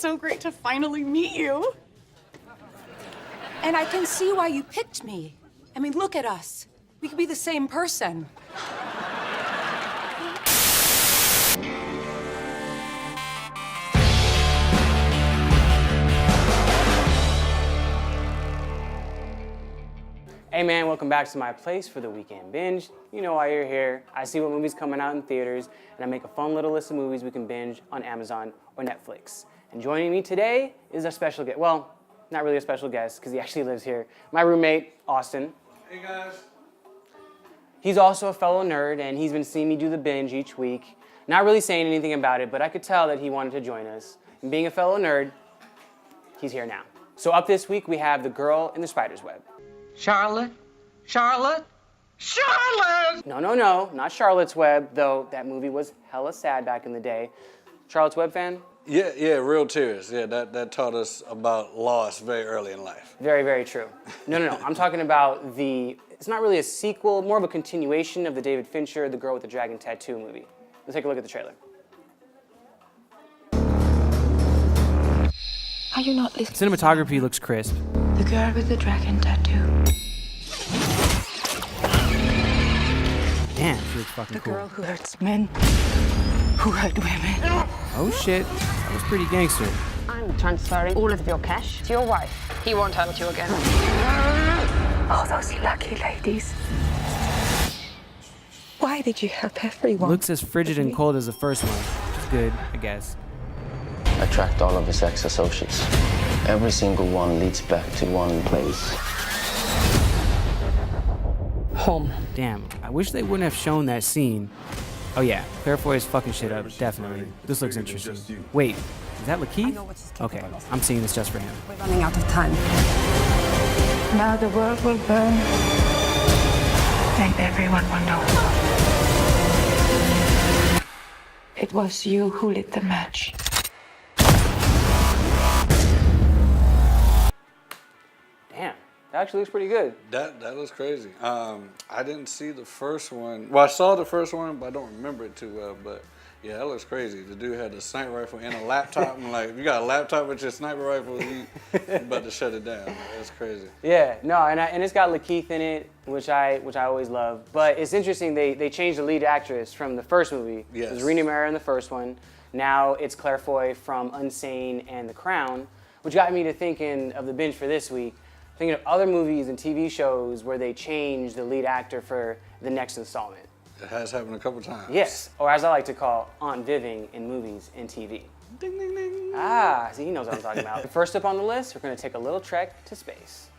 so great to finally meet you. And I can see why you picked me. I mean, look at us. We could be the same person. Hey man, welcome back to my place for the weekend binge. You know why you're here. I see what movies coming out in theaters, and I make a fun little list of movies we can binge on Amazon or Netflix. And joining me today is a special guest. Well, not really a special guest, because he actually lives here. My roommate, Austin. Hey guys. He's also a fellow nerd, and he's been seeing me do the binge each week. Not really saying anything about it, but I could tell that he wanted to join us. And being a fellow nerd, he's here now. So up this week, we have The Girl in the Spider's Web. Charlotte? Charlotte? Charlotte! No, not Charlotte's Web, though that movie was hella sad back in the day. Charlotte's Web fan? Yeah, real tears. Yeah, that taught us about loss very early in life. Very, very true. No. I'm talking about it's not really a sequel, more of a continuation of the David Fincher, The Girl with the Dragon Tattoo movie. Let's take a look at the trailer. Are you not listening? Cinematography looks crisp. The girl with the dragon tattoo. Damn, she looks fucking The cool. girl who hurts men, who hurt women. Oh shit, that was pretty gangster. I'm transferring all of your cash to your wife. He won't hurt you again. Oh, those lucky ladies. Why did you help everyone? Looks as frigid and cold as the first one, which is good, I guess. I tracked all of his ex-associates. Every single one leads back to one place. Home. Damn, I wish they wouldn't have shown that scene. Oh yeah, Claire Foy is fucking shit up, definitely. This looks interesting. Wait, is that Lakeith? Okay, I'm seeing this just for him. We're running out of time. Now the world will burn. And everyone will know. It was you who lit the match. Damn, that actually looks pretty good. That looks crazy. I didn't see the first one. Well, I saw the first one, but I don't remember it too well. But yeah, that looks crazy. The dude had a sniper rifle and a laptop. I'm like, if you got a laptop with your sniper rifle, you about to shut it down. That's crazy. Yeah, no, and it's got Lakeith in it, which I always love. But it's interesting, they changed the lead actress from the first movie. Yes. It was Rooney Mara in the first one. Now it's Claire Foy from Unsane and The Crown, which got me to thinking of the binge for this week. Thinking of other movies and TV shows where they change the lead actor for the next installment. It has happened a couple times. Yes, or as I like to call, Aunt Viv'n in movies and TV. Ding, ding, ding. Ah, see, he knows what I'm talking about. First up on the list, we're going to take a little trek to space.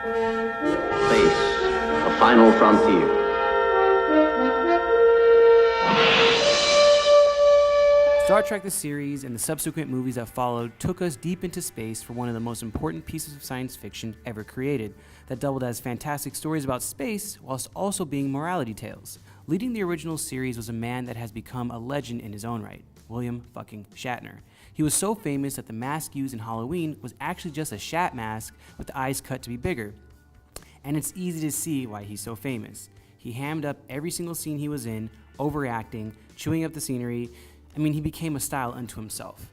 Space, the final frontier. Star Trek the series and the subsequent movies that followed took us deep into space for one of the most important pieces of science fiction ever created, that doubled as fantastic stories about space whilst also being morality tales. Leading the original series was a man that has become a legend in his own right, William fucking Shatner. He was so famous that the mask used in Halloween was actually just a Shat mask with the eyes cut to be bigger. And it's easy to see why he's so famous. He hammed up every single scene he was in, overacting, chewing up the scenery. I mean, he became a style unto himself.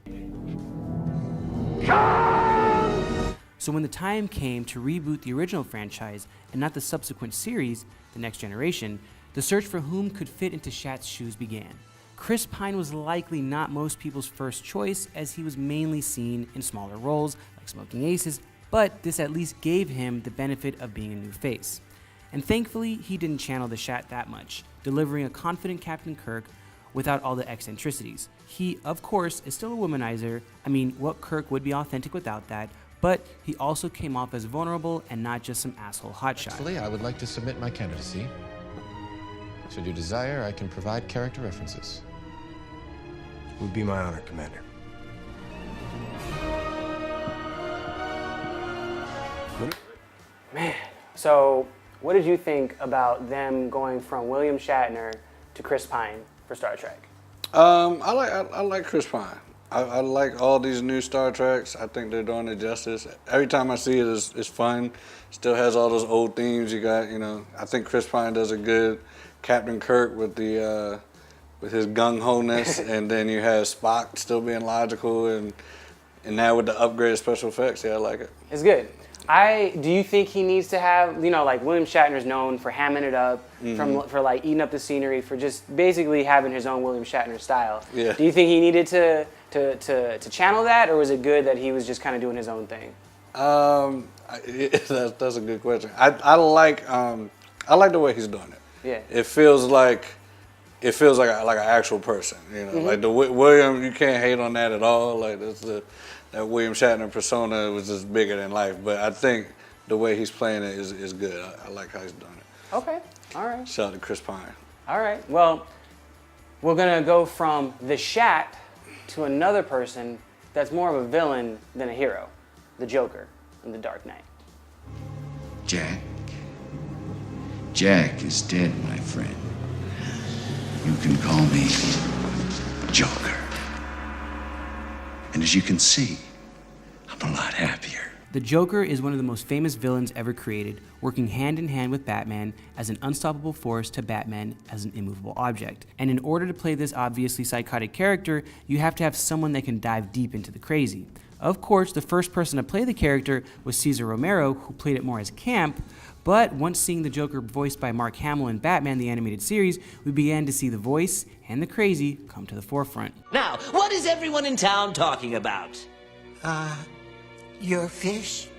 So when the time came to reboot the original franchise and not the subsequent series, The Next Generation, the search for whom could fit into Shat's shoes began. Chris Pine was likely not most people's first choice, as he was mainly seen in smaller roles like Smoking Aces, but this at least gave him the benefit of being a new face. And thankfully, he didn't channel the Shat that much, delivering a confident Captain Kirk without all the eccentricities. He, of course, is still a womanizer. I mean, what Kirk would be authentic without that? But he also came off as vulnerable and not just some asshole hotshot. Actually, I would like to submit my candidacy. Should you desire, I can provide character references. It would be my honor, Commander. Man, so what did you think about them going from William Shatner to Chris Pine for Star Trek? I like Chris Pine. I like all these new Star Treks. I think they're doing it justice. Every time I see it, it's fun. Still has all those old themes you got, you know. I think Chris Pine does a good Captain Kirk with the with his gung-ho-ness, and then you have Spock still being logical, and now with the upgraded special effects, yeah, I like it. It's good. Do you think he needs to have, like William Shatner's known for hamming it up, for like eating up the scenery, for just basically having his own William Shatner style. Yeah. Do you think he needed to channel that, or was it good that he was just kind of doing his own thing? That's a good question. I like the way he's doing it. Yeah. It feels like an actual person. Like the William, you can't hate on that at all. Like that William Shatner persona was just bigger than life. But I think the way he's playing it is good. I like how he's doing it. Okay. All right. Shout out to Chris Pine. All right. Well, we're gonna go from the Shat to another person that's more of a villain than a hero, the Joker in The Dark Knight. Jack is dead, my friend. You can call me Joker. And as you can see, I'm a lot happier. The Joker is one of the most famous villains ever created, working hand in hand with Batman as an unstoppable force to Batman as an immovable object. And in order to play this obviously psychotic character, you have to have someone that can dive deep into the crazy. Of course, the first person to play the character was Cesar Romero, who played it more as camp, but once seeing the Joker voiced by Mark Hamill in Batman the Animated Series, we began to see the voice and the crazy come to the forefront. Now, what is everyone in town talking about? Your fish?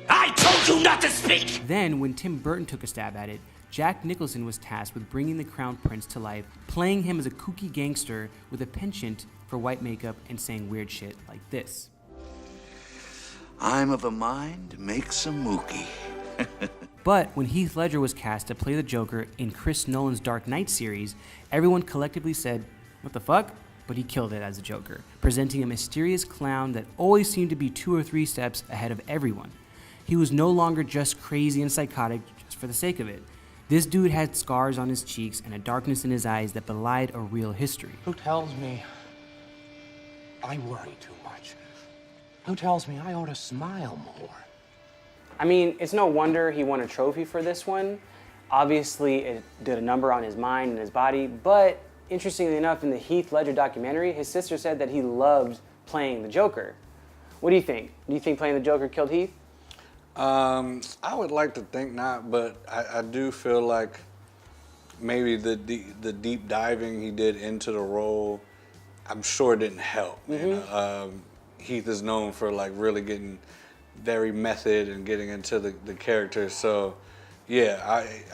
I told you not to speak! Then, when Tim Burton took a stab at it, Jack Nicholson was tasked with bringing the Crown Prince to life, playing him as a kooky gangster with a penchant for white makeup and saying weird shit like this. I'm of a mind to make some mookie. But when Heath Ledger was cast to play the Joker in Chris Nolan's Dark Knight series, everyone collectively said, what the fuck? But he killed it as the Joker, presenting a mysterious clown that always seemed to be 2 or 3 steps ahead of everyone. He was no longer just crazy and psychotic just for the sake of it. This dude had scars on his cheeks and a darkness in his eyes that belied a real history. Who tells me I worry too much? Who tells me I ought to smile more? I mean, it's no wonder he won a trophy for this one. Obviously, it did a number on his mind and his body, but interestingly enough, in the Heath Ledger documentary, his sister said that he loved playing the Joker. What do you think? Do you think playing the Joker killed Heath? I would like to think not, but I do feel like maybe the deep diving he did into the role, I'm sure didn't help. Heath is known for like really getting very method and getting into the character. So yeah,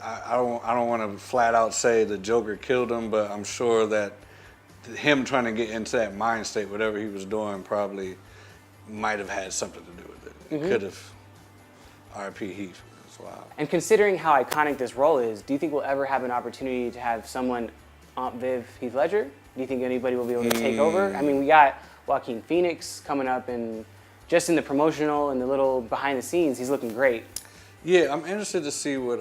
I don't want to flat out say the Joker killed him, but I'm sure that him trying to get into that mind state, whatever he was doing, probably might have had something to do with it. It could have. R.I.P. Heath. That's wild. And considering how iconic this role is, do you think we'll ever have an opportunity to have someone Aunt Viv Heath Ledger? Do you think anybody will be able to take over? I mean, we got Joaquin Phoenix coming up, and just in the promotional and the little behind the scenes, he's looking great. Yeah, I'm interested to see what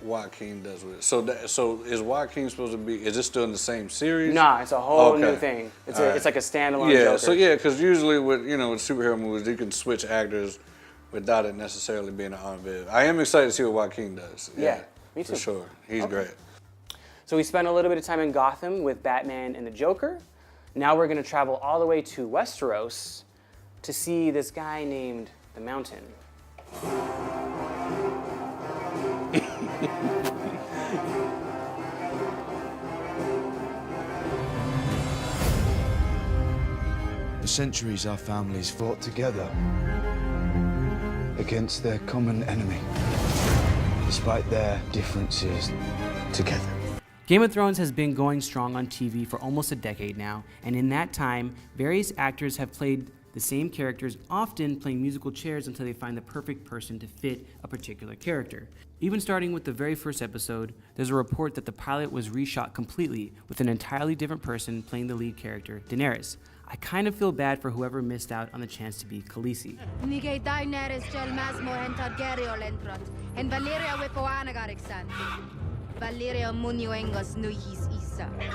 Joaquin does with it. So is Joaquin supposed to be? Is it still in the same series? Nah, it's a whole new thing. It's like a standalone. Yeah, Joker. so yeah, because usually with with superhero movies, you can switch actors without it necessarily being an Aunt Viv. I am excited to see what Joaquin does. Yeah, me too. For sure, he's great. So we spent a little bit of time in Gotham with Batman and the Joker. Now we're going to travel all the way to Westeros to see this guy named the Mountain. For centuries, our families fought together against their common enemy, despite their differences, together. Game of Thrones has been going strong on TV for almost a decade now, and in that time, various actors have played the same characters, often playing musical chairs until they find the perfect person to fit a particular character. Even starting with the very first episode, there's a report that the pilot was reshot completely with an entirely different person playing the lead character, Daenerys. I kind of feel bad for whoever missed out on the chance to be Khaleesi.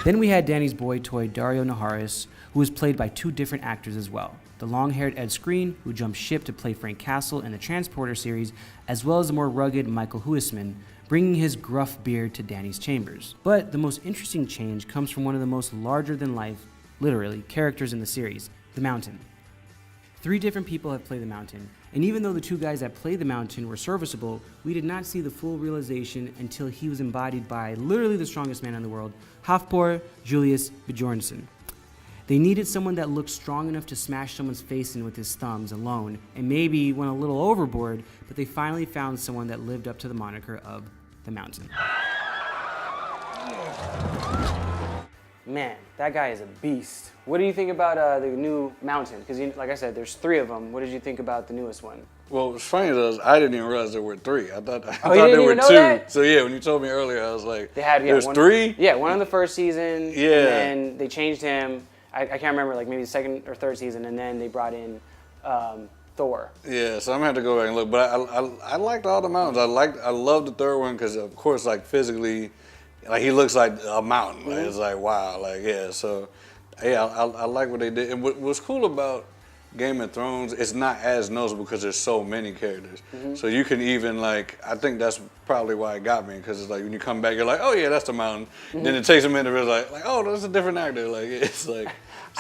Then we had Dany's boy toy, Daario Naharis, who was played by 2 different actors as well. The long-haired Ed Skrein, who jumped ship to play Frank Castle in the Transporter series, as well as the more rugged Michael Huisman, bringing his gruff beard to Danny's chambers. But the most interesting change comes from one of the most larger-than-life, literally, characters in the series, the Mountain. 3 different people have played the Mountain, and even though the 2 guys that played the Mountain were serviceable, we did not see the full realization until he was embodied by literally the strongest man in the world, Hafthor Julius Bjornsson. They needed someone that looked strong enough to smash someone's face in with his thumbs alone, and maybe went a little overboard, but they finally found someone that lived up to the moniker of the Mountain. Man, that guy is a beast. What do you think about the new Mountain? Because, like I said, there's 3 of them. What did you think about the newest one? Well, what's funny is I didn't even realize there were 3. I thought you there didn't were even know 2. that? So yeah, when you told me earlier, I was like, They had there's one, 3? Yeah, one in the first season. Yeah. And then they changed him. I can't remember, like maybe the 2nd or 3rd season, and then they brought in Thor. Yeah, so I'm gonna have to go back and look. But I liked all the mountains. I loved the 3rd one because of course like physically, like he looks like a mountain. Like, it's like wow, like yeah. So yeah, I like what they did. And what's cool about Game of Thrones, it's not as noticeable because there's so many characters. So you can even like, I think that's probably why it got me, because it's like when you come back, you're like, oh yeah, that's the mountain. Then it takes a minute to realize like, oh, that's a different actor. Like it's like,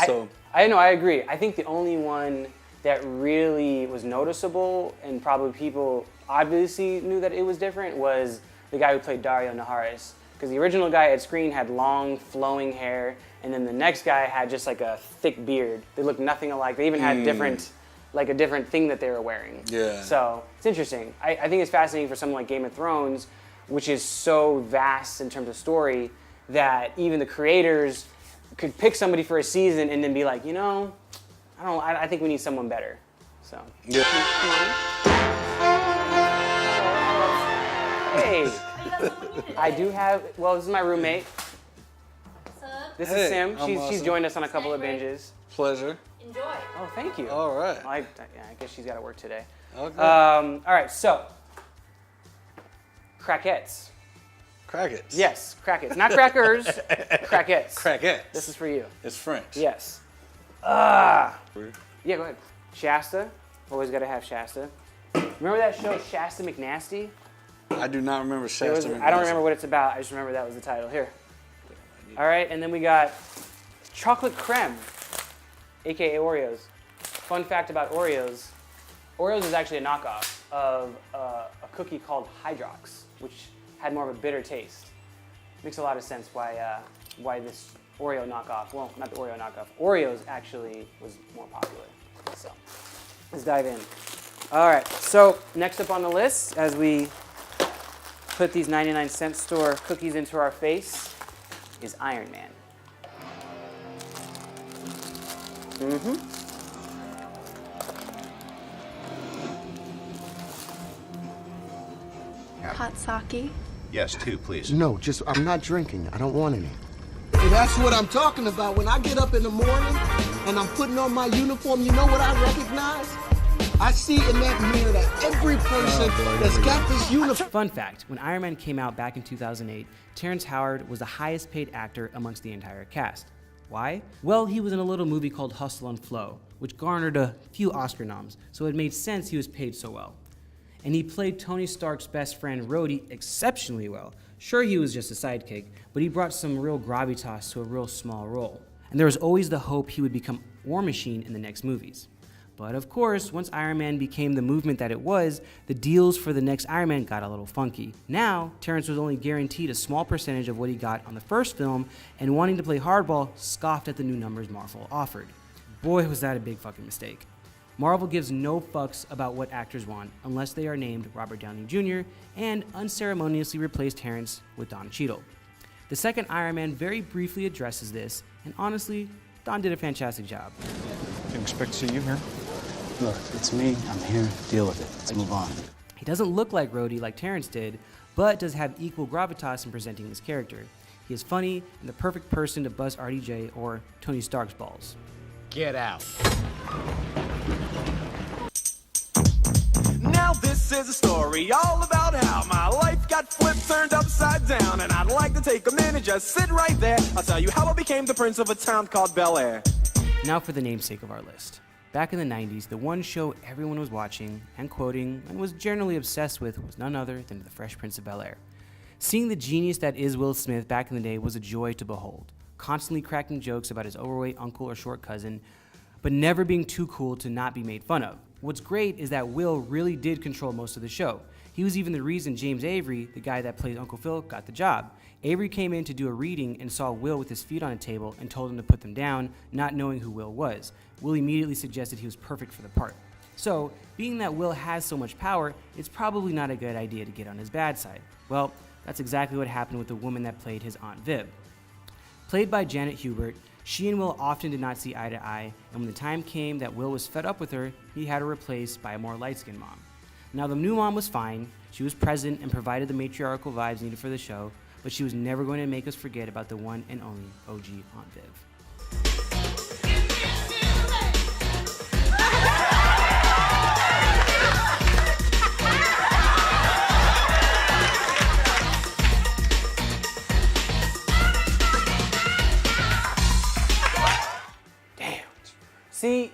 so. I know, I agree. I think the only one that really was noticeable and probably people obviously knew that it was different was the guy who played Dario Naharis. Because the original guy at screen had long, flowing hair, and then the next guy had just like a thick beard. They looked nothing alike. They even had a different thing that they were wearing. Yeah. So it's interesting. I think it's fascinating for something like Game of Thrones, which is so vast in terms of story, that even the creators could pick somebody for a season and then be like, you know, I think we need someone better. So. Yeah. Hey. I do have, well, this is my roommate. This is Sim. She's joined us on a couple of binges. Pleasure. Enjoy. Oh, thank you. All right. I guess she's got to work today. Okay. All right, so, craquettes. Crackets. Yes, crackets. Not crackers, craquettes. Crackets. This is for you. It's French. Yes. Yeah, go ahead. Shasta. Always got to have Shasta. Remember that show, Shasta McNasty? I do not remember Shasta. I don't remember what it's about. I just remember that was the title. Here. All right, and then we got chocolate creme, aka Oreos. Fun fact about Oreos: Oreos is actually a knockoff of a cookie called Hydrox, which had more of a bitter taste. Makes a lot of sense why this Oreo knockoff. Well, not the Oreo knockoff. Oreos actually was more popular. So let's dive in. All right. So next up on the list, as we put these 99-cent store cookies into our face, is Iron Man. Hot sake. Yes, 2, please. No, I'm not drinking. I don't want any. That's what I'm talking about. When I get up in the morning and I'm putting on my uniform, you know what I recognize? I see in that mirror that every person that's got this uniform. Fun fact, when Iron Man came out back in 2008, Terrence Howard was the highest paid actor amongst the entire cast. Why? Well, he was in a little movie called Hustle and Flow, which garnered a few Oscar noms, so it made sense he was paid so well. And he played Tony Stark's best friend Rhodey exceptionally well. Sure, he was just a sidekick, but he brought some real gravitas to a real small role. And there was always the hope he would become War Machine in the next movies. But of course, once Iron Man became the movement that it was, the deals for the next Iron Man got a little funky. Now, Terrence was only guaranteed a small percentage of what he got on the first film, and wanting to play hardball, scoffed at the new numbers Marvel offered. Boy, was that a big fucking mistake. Marvel gives no fucks about what actors want unless they are named Robert Downey Jr. and unceremoniously replaced Terrence with Don Cheadle. The second Iron Man very briefly addresses this, and honestly, Don did a fantastic job. Didn't expect to see you here. Look, it's me. I'm here. Deal with it. Let's move on. He doesn't look like Rhodey like Terrence did, but does have equal gravitas in presenting his character. He is funny and the perfect person to buzz RDJ or Tony Stark's balls. Get out. Now this is a story all about how my life got flipped, turned upside down, and I'd like to take a minute, just sit right there. I'll tell you how I became the prince of a town called Bel Air. Now for the namesake of our list. Back in the 90s, the one show everyone was watching and quoting and was generally obsessed with was none other than The Fresh Prince of Bel Air. Seeing the genius that is Will Smith back in the day was a joy to behold, constantly cracking jokes about his overweight uncle or short cousin, but never being too cool to not be made fun of. What's great is that Will really did control most of the show. He was even the reason James Avery, the guy that plays Uncle Phil, got the job. Avery came in to do a reading and saw Will with his feet on a table and told him to put them down, not knowing who Will was. Will immediately suggested he was perfect for the part. So, being that Will has so much power, it's probably not a good idea to get on his bad side. Well, that's exactly what happened with the woman that played his Aunt Viv. Played by Janet Hubert, she and Will often did not see eye to eye, and when the time came that Will was fed up with her, he had her replaced by a more light-skinned mom. Now, the new mom was fine, she was present and provided the matriarchal vibes needed for the show, but she was never going to make us forget about the one and only OG Aunt Viv. See,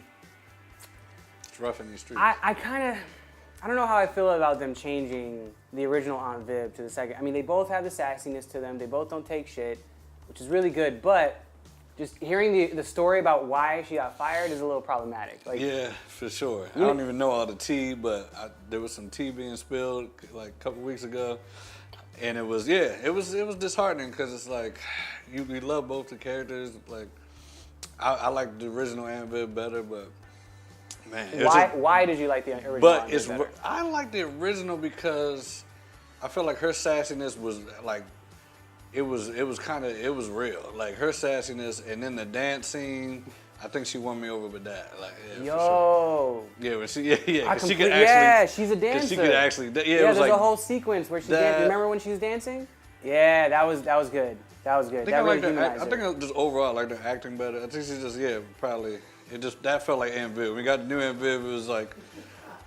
it's rough in these streets. I don't know how I feel about them changing the original Aunt Viv to the second. I mean, they both have the sassiness to them. They both don't take shit, which is really good. But just hearing the story about why she got fired is a little problematic. Like, yeah, for sure. I don't even know all the tea, but there was some tea being spilled like a couple weeks ago. And it was disheartening because it's like, we love both the characters. Like, I like the original Aunt Viv better, but man. Why did you like the original Aunt Viv better? I like the original because I feel like her sassiness was like, it was real. Like her sassiness, and then the dance scene, I think she won me over with that. Like, yeah, yo. For sure. Yeah, she could actually. Yeah, she's a dancer. She could actually. Yeah, there's a whole sequence where she danced. Remember when she was dancing? Yeah, that was good. That was good. I think I just overall like the acting better. I think she's just probably. That felt like Aunt Viv. When we got the new Aunt Viv, it was like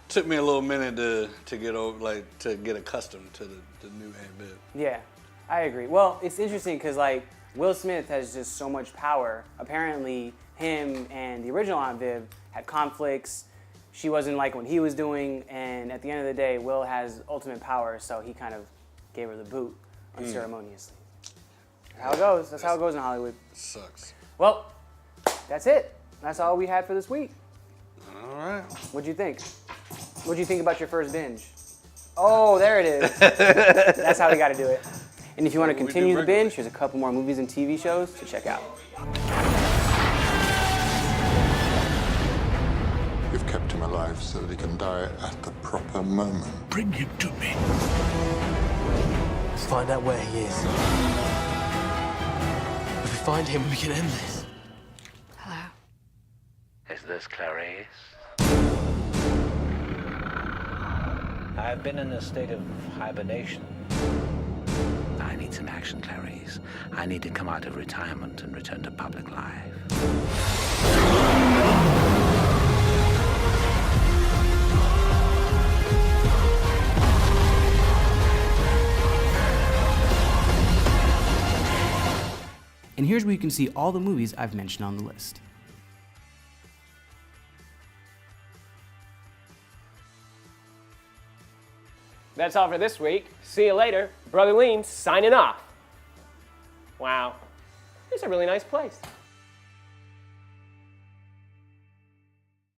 took me a little minute to get over, like to get accustomed to the new Aunt Viv. Yeah, I agree. Well, it's interesting because like Will Smith has just so much power. Apparently, him and the original Aunt Viv had conflicts. She wasn't like what he was doing, and at the end of the day, Will has ultimate power, so he kind of gave her the boot unceremoniously. That's how it goes. That's how it goes in Hollywood. Sucks. Well, that's it. That's all we had for this week. All right. What'd you think? What'd you think about your first binge? Oh, there it is. That's how we got to do it. And if you want to continue the binge, here's a couple more movies and TV shows to check out. You've kept him alive so that he can die at the proper moment. Bring him to me. Let's find out where he is. If we find him, we can end this. Hello. Is this Clarice? I've been in a state of hibernation. I need some action, Clarice. I need to come out of retirement and return to public life. And here's where you can see all the movies I've mentioned on the list. That's all for this week. See you later. Brother Lean signing off. Wow. It's a really nice place.